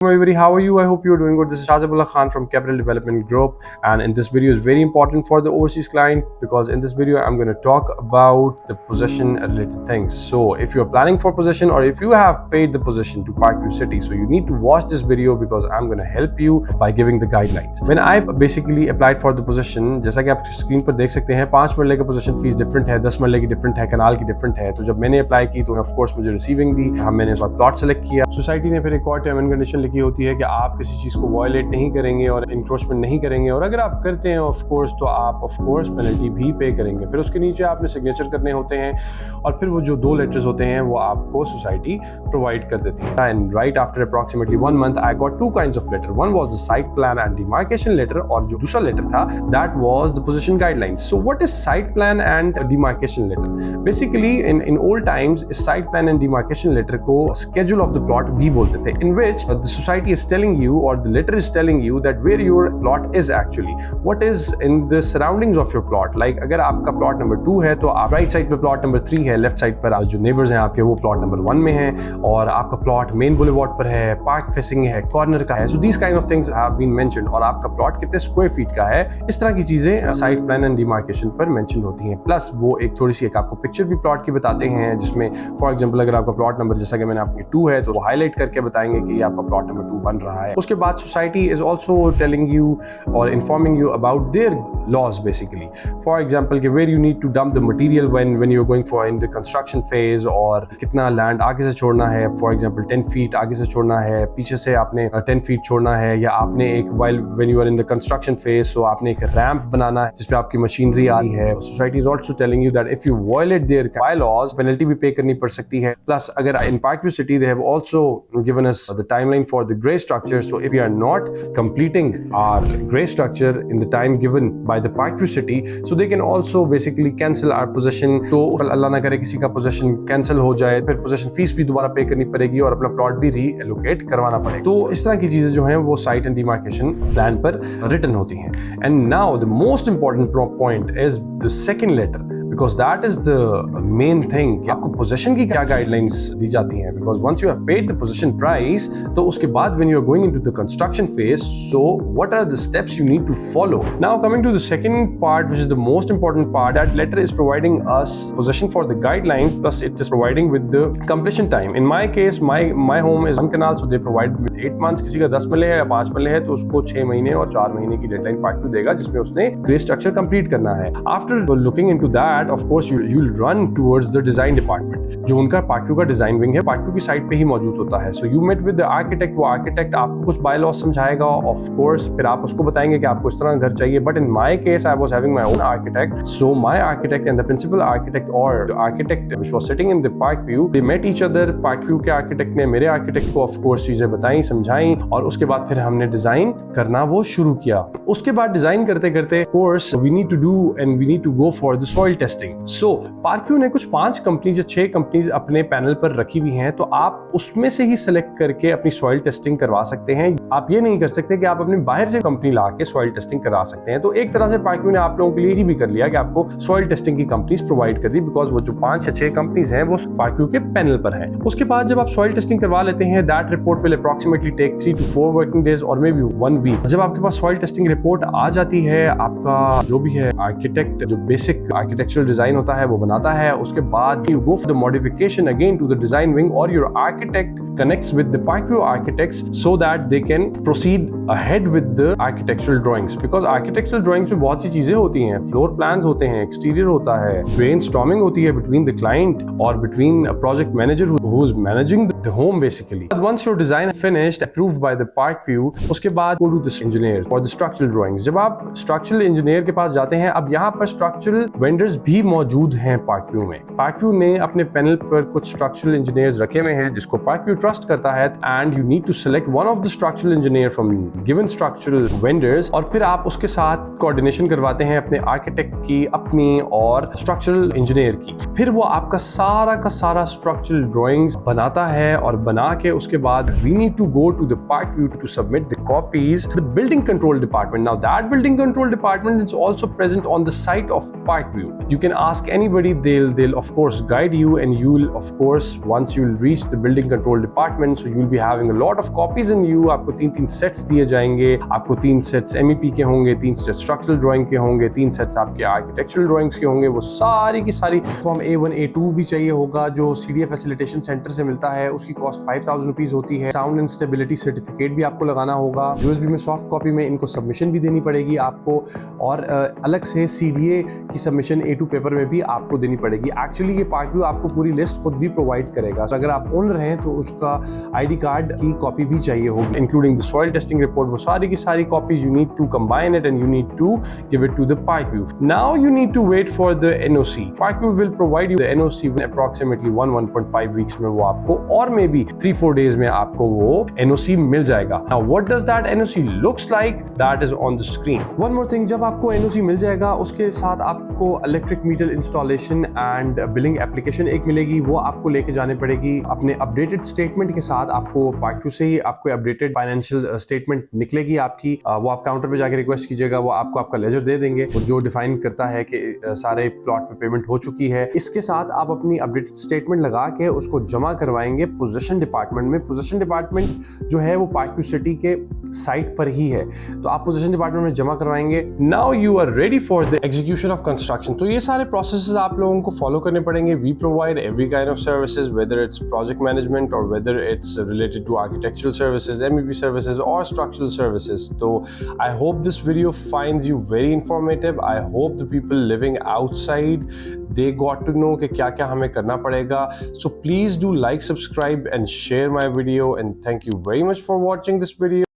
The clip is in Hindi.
Everybody, how are you? I hope you're doing good. This is Shazabullah Khan from Capital Development Group, and in this video is very important for the overseas client because in this video I'm going to talk about the possession related things. So if you're planning for possession or if you have paid the possession to Parkview City, so you need to watch this video because I'm going to help you by giving the guidelines. When I basically applied for the possession, जैसा कि आप स्क्रीन पर देख सकते हैं 5 मरले का पोजीशन फीस डिफरेंट है, 10 मरले की डिफरेंट है, कनाल की डिफरेंट है। तो जब मैंने अप्लाई की तो ऑफ कोर्स मुझे रिसीविंग दी, मैंने उस वक्त प्लॉट सेलेक्ट किया। सोसाइटी ने फिर एक और टर्म एंड कंडीशन लिखी होती है कि आप किसी चीज को वायलेट नहीं करेंगे और इंक्रोचमेंट नहीं करेंगे, और अगर आप करते हैं ऑफ कोर्स तो आप ऑफ कोर्स पेनल्टी भी पे करेंगे। फिर उसके नीचे आपने सिग्नेचर करने होते हैं और फिर वो जो 2 लेटर्स होते हैं वो आपको सोसाइटी प्रोवाइड कर देती है। And right after approximately 1 month I got 2 kinds of letter. One was the site plan and demarcation letter, और जो दूसरा लेटर था that was the position guidelines. So what is site plan and demarcation letter? Basically in old times site plan and demarcation letter को स्केड्यूल ऑफ द प्लॉट भी बोलते थे, in which the society is telling you or the letter is telling you that where your plot is actually, what is in the surroundings of your plot. Like अगर आपका प्लॉट नंबर 2 है तो आप राइट साइड पे प्लॉट नंबर 3 है, लेफ्ट साइड पर जो नेबर्स हैं आपके वो प्लॉट नंबर 1 में है, और आपका प्लॉट मेन बुलेवार्ड पर है, पार्क फेसिंग है, कॉर्नर का है। So this kind of things have been mentioned, और आपका प्लॉट कितने स्क्वायर फीट का है, इस तरह की चीजें साइट प्लान एंड डिमार्केशन पर मेंशन होती हैं। प्लस वो एक थोड़ी सी एक आपको पिक्चर भी प्लॉट की बताते हैं, जिसमें फॉर एग्जांपल अगर आपका प्लॉट नंबर जैसा कि मैंने आपके 2 है तो वो हाईलाइट करके बताएंगे कि आपका प्लॉट नंबर 2 बन रहा है। उसके बाद society is also telling you और informing you about their laws basically. For example कि where you need to dump the material when you are going for in the construction phase, और कितना लैंड आगे से छोड़ना है। फॉर एग्जाम्पल 10 फीट आगे से छोड़ना है, पीछे से आपने 10 फीट छोड़ना है, या आपने एक when you are in the construction phase so आपने एक रैंप बनाना है जिसपे आपकी मशीनरी आ रही है। Society is also telling you that if you violate their bylaws penalty भी पे करनी पड़ सकती है। प्लस अगर in Parkview City they have also given us the timeline for the gray structure, so if we are not completing our gray structure in the time given by the Parkview City, so they can also basically cancel our possession। तो अल्लाह ना करे किसी का possession cancel हो जाए, फिर possession fees भी दोबारा पे करनी पड़ेगी और अपना प्लॉट भी रीएलोकेट करवाना पड़ेगा। तो इस तरह की चीजें जो हैं वो साइट एंड डिमार्केशन प्लान पर रिटन होती हैं। And now the most important point is the second letter, because that is the main thing कि आपको possession की क्या guidelines दी जाती हैं। because once you have paid the possession price, तो उसके बाद when you are going into the construction phase, so what are the steps you need to follow? Now coming to the second part, which is the most important part, that letter is providing us possession for the guidelines, plus it is providing with the completion time. In my case, my home is 1 canal, so they provide with 8 months। किसी का 10 मरले है या 5 मरले है तो उसको 6 महीने और 4 महीने की डेडलाइन पार्कव्यू देगा जिसमें उसने ग्रे स्ट्रक्चर कंप्लीट करना है। After looking into that of course you'll run towards the design department, जो उनका पार्कव्यू का डिजाइन विंग है, पार्कव्यू की साइट पे ही मौजूद होता है। so you met with the architect, वो आर्किटेक्ट आपको कुछ बाय लॉ समझाएगा ऑफ कोर्स, फिर आप उसको बताएंगे कि आपको इस तरह घर चाहिए। But in my case I was having my own architect, so my architect and the principal architect और the architect which was sitting in the Parkview, they met each other. Parkview के आर्किटेक्ट ने मेरे आर्किटेक्ट को ऑफ कोर्स चीजें बताई, समझाई, और उसके बाद फिर हमने डिजाइन करना वो शुरू किया। उसके बाद डिजाइन करते करते course we need to do and we need to go for the soil testing. So Parkview ने कुछ 5 कंपनीज या 6 कंपनीज अपने पैनल पर रखी हुई हैं, तो आप उसमें से ही सिलेक्ट करके अपनी सॉइल टेस्टिंग करवा सकते हैं। आप ये नहीं कर सकते कि आप अपने बाहर से कंपनी ला के सॉइल टेस्टिंग करा सकते हैं। तो एक तरह से पार्कव्यू ने आप लोगों के लिए इजी भी कर लिया कि आपको सॉइल टेस्टिंग की कंपनीज प्रोवाइड कर दी, बिकॉज वो जो 5 या 6 कंपनीज हैं वो पार्कव्यू के पैनल पर है। उसके बाद जब आप सॉइल टेस्टिंग करवा लेते हैं, that report will approximately take 3 to 4 working days और मे बी 1 वीक। जब आपके पास सॉइल टेस्टिंग रिपोर्ट आ जाती है, आपका जो भी है आर्किटेक्ट जो बेसिक आर्किटेक्चरल डिजाइन होता है वो बनाता है। उसके बाद you go for the modification again to the design wing, or your architect connects with the Parkview architects so that they can proceed ahead with the architectural drawings, because architectural drawings में बहुत सी चीजें होती हैं, floor plans होते हैं, exterior होता है, brainstorming होती है between the client or between a project manager who is managing the home basically. But once your design is finished, approved by the Parkview, उसके बाद go to the engineer for the structural drawings। जब आप structural engineer के पास जाते हैं, अब यहाँ पर structural vendors भी मौजूद हैं पार्कव्यू में। पार्कव्यू ने अपने पैनल पर कुछ स्ट्रक्चरल इंजीनियर्स रखे हुए हैं जिसको पार्कव्यू ट्रस्ट करता है, and you need to select one of the structural engineer from given structural vendors, और फिर आप उसके साथ कोऑर्डिनेशन करवाते हैं अपने आर्किटेक्ट की, अपनी और स्ट्रक्चरल इंजीनियर की। फिर वो आपका सारा का सारा स्ट्रक्चरल ड्राइंग्स बनाता है, और बना के उसके बाद we need to go to the Parkview to submit the copies the building control department. Now that building control department is also present on the site of Parkview. You can ask anybody, they'll of course guide you, and you'll of course once you'll reach the building control department, so you'll be having a lot of copies in you. आपको 3 सेट्स दिए जाएंगे, आपको 3 सेट्स MEP के होंगे, 3 सेट्स स्ट्रक्चरल ड्राइंग के होंगे, 3 सेट्स आपके आर्किटेक्चरल ड्राइंग्स के होंगे। वो सारी की सारी फॉर्म A1 A2 भी चाहिए होगा जो CDA फैसिलिटेशन सेंटर से मिलता है, उसकी कॉस्ट 5000 रुपीज होती है। साउंड एंड स्टेबिलिटी सर्टिफिकेट भी आपको लगाना होगा। USB में सॉफ्ट कॉपी में इनको सबमिशन भी देनी पड़ेगी आपको, और अलग से CDA की सबमिशन A2 पेपर में भी आपको देनी पड़ेगी। एक्चुअली ये पार्कव्यू आपको पूरी लिस्ट खुद भी प्रोवाइड करेगा। तो अगर आप ओनर हैं तो उसका ID कार्ड की कॉपी भी चाहिए होगी, including the soil testing report. वो सारी की सारी copies you need to combine it and you need to give it to the Parkview. Now you need to wait for the NOC। Parkview will provide you the NOC with approximately 1.5 weeks में वो आपको, और मे बी 3-4 डेज में आपको वो NOC मिल जाएगा। Now what does that NOC looks like, that is on the screen. One more thing, जब आपको NOC मिल जाएगा उसके साथ आपको electric meter installation and billing application एक मिलेगी, वो आपको लेके जाने पड़ेगी। अपने अपडेटेड स्टेटमेंट के साथ आपको पार्कव्यू से ही आपको अपडेटेड फाइनेंशियल स्टेटमेंट निकलेगी आपकी, वो आप काउंटर पे जाके रिक्वेस्ट कीजिएगा, वो आपको आपका लेजर दे देंगे जो डिफाइन करता है कि सारे प्लॉट पे पेमेंट हो चुकी है। इसके साथ आप अपनी अपडेटेड स्टेटमेंट लगा के उसको जमा करवाएंगे पोजीशन डिपार्टमेंट में। पोजीशन डिपार्टमेंट जो है वो पार्कव्यू सिटी के साइट पर ही है, तो आप पोजीशन डिपार्टमेंट में जमा करवाएंगे। Now you are ready for the execution of construction. तो ये सारे प्रोसेसेस आप लोगों को फॉलो करने पड़ेंगे। We provide every kind of services, whether it's project management और whether it's related to architectural services, MEP services और स्ट्रक्चरल सर्विसेज। तो I hope this video finds you very informative. I hope the people living outside, they got to know कि क्या क्या हमें करना पड़ेगा. So please do like, subscribe and share my video, and thank you very much for watching this video.